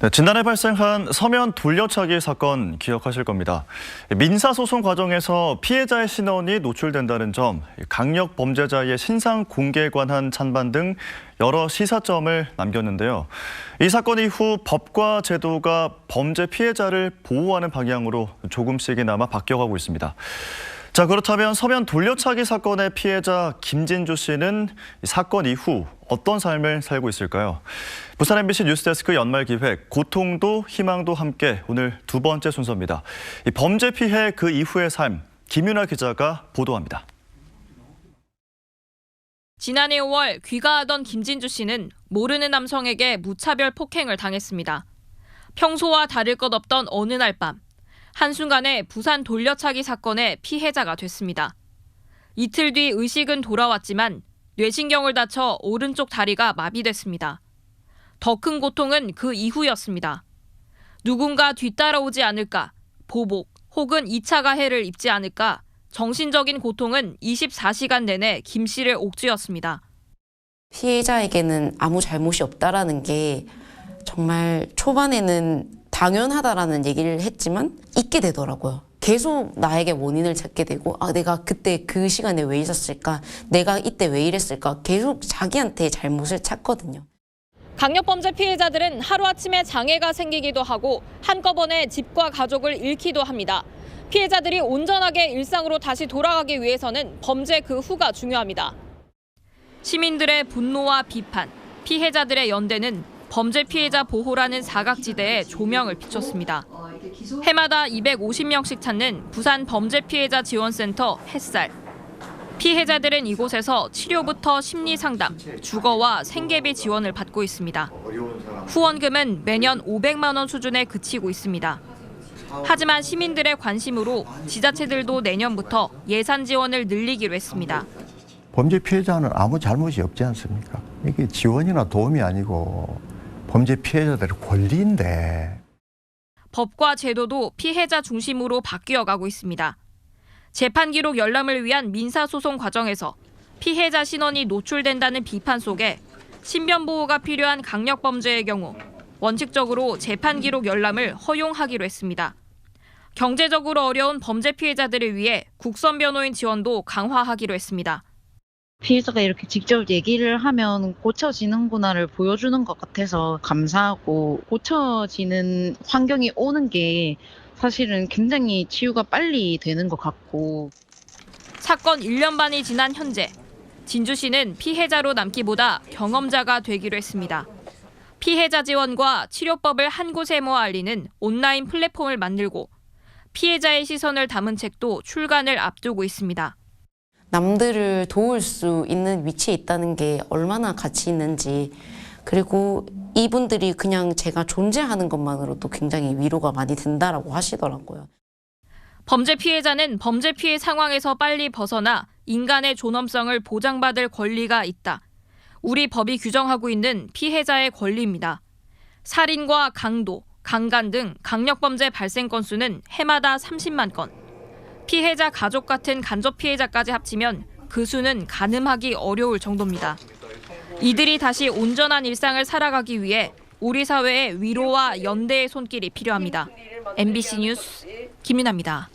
네, 지난해 발생한 서면 돌려차기 사건 기억하실 겁니다. 민사소송 과정에서 피해자의 신원이 노출된다는 점, 강력 범죄자의 신상 공개에 관한 찬반 등 여러 시사점을 남겼는데요. 이 사건 이후 법과 제도가 범죄 피해자를 보호하는 방향으로 조금씩이나마 바뀌어가고 있습니다. 자, 그렇다면 서면 돌려차기 사건의 피해자 김진주 씨는 이 사건 이후 어떤 삶을 살고 있을까요? 부산 MBC 뉴스데스크 연말기획 고통도 희망도 함께 오늘 두 번째 순서입니다. 이 범죄 피해 그 이후의 삶, 김윤아 기자가 보도합니다. 지난해 5월 귀가하던 김진주 씨는 모르는 남성에게 무차별 폭행을 당했습니다. 평소와 다를 것 없던 어느 날 밤, 한순간에 부산 돌려차기 사건의 피해자가 됐습니다. 이틀 뒤 의식은 돌아왔지만 뇌신경을 다쳐 오른쪽 다리가 마비됐습니다. 더 큰 고통은 그 이후였습니다. 누군가 뒤따라오지 않을까, 보복 혹은 2차 가해를 입지 않을까, 정신적인 고통은 24시간 내내 김 씨를 옥죄었습니다. 피해자에게는 아무 잘못이 없다라는 게 정말 초반에는 당연하다라는 얘기를 했지만 잊게 되더라고요. 계속 나에게 원인을 찾게 되고 내가 그때 그 시간에 왜 있었을까? 내가 이때 왜 이랬을까? 계속 자기한테 잘못을 찾거든요. 강력범죄 피해자들은 하루아침에 장애가 생기기도 하고 한꺼번에 집과 가족을 잃기도 합니다. 피해자들이 온전하게 일상으로 다시 돌아가기 위해서는 범죄 그 후가 중요합니다. 시민들의 분노와 비판, 피해자들의 연대는 범죄 피해자 보호라는 사각지대에 조명을 비췄습니다. 해마다 250명씩 찾는 부산 범죄 피해자 지원센터 햇살. 피해자들은 이곳에서 치료부터 심리 상담, 주거와 생계비 지원을 받고 있습니다. 후원금은 매년 500만 원 수준에 그치고 있습니다. 하지만 시민들의 관심으로 지자체들도 내년부터 예산 지원을 늘리기로 했습니다. 범죄 피해자는 아무 잘못이 없지 않습니까? 이게 지원이나 도움이 아니고 범죄 피해자들의 권리인데. 법과 제도도 피해자 중심으로 바뀌어가고 있습니다. 재판 기록 열람을 위한 민사소송 과정에서 피해자 신원이 노출된다는 비판 속에 신변 보호가 필요한 강력범죄의 경우 원칙적으로 재판 기록 열람을 허용하기로 했습니다. 경제적으로 어려운 범죄 피해자들을 위해 국선 변호인 지원도 강화하기로 했습니다. 피해자가 이렇게 직접 얘기를 하면 고쳐지는구나를 보여주는 것 같아서 감사하고, 고쳐지는 환경이 오는 게 사실은 굉장히 치유가 빨리 되는 것 같고. 사건 1년 반이 지난 현재 진주 씨는 피해자로 남기보다 경험자가 되기로 했습니다. 피해자 지원과 치료법을 한 곳에 모아 알리는 온라인 플랫폼을 만들고 피해자의 시선을 담은 책도 출간을 앞두고 있습니다. 남들을 도울 수 있는 위치에 있다는 게 얼마나 가치 있는지, 그리고 이분들이 그냥 제가 존재하는 것만으로도 굉장히 위로가 많이 된다라고 하시더라고요. 범죄 피해자는 범죄 피해 상황에서 빨리 벗어나 인간의 존엄성을 보장받을 권리가 있다. 우리 법이 규정하고 있는 피해자의 권리입니다. 살인과 강도, 강간 등 강력범죄 발생 건수는 해마다 30만 건. 피해자 가족 같은 간접 피해자까지 합치면 그 수는 가늠하기 어려울 정도입니다. 이들이 다시 온전한 일상을 살아가기 위해 우리 사회의 위로와 연대의 손길이 필요합니다. MBC 뉴스 김윤아입니다.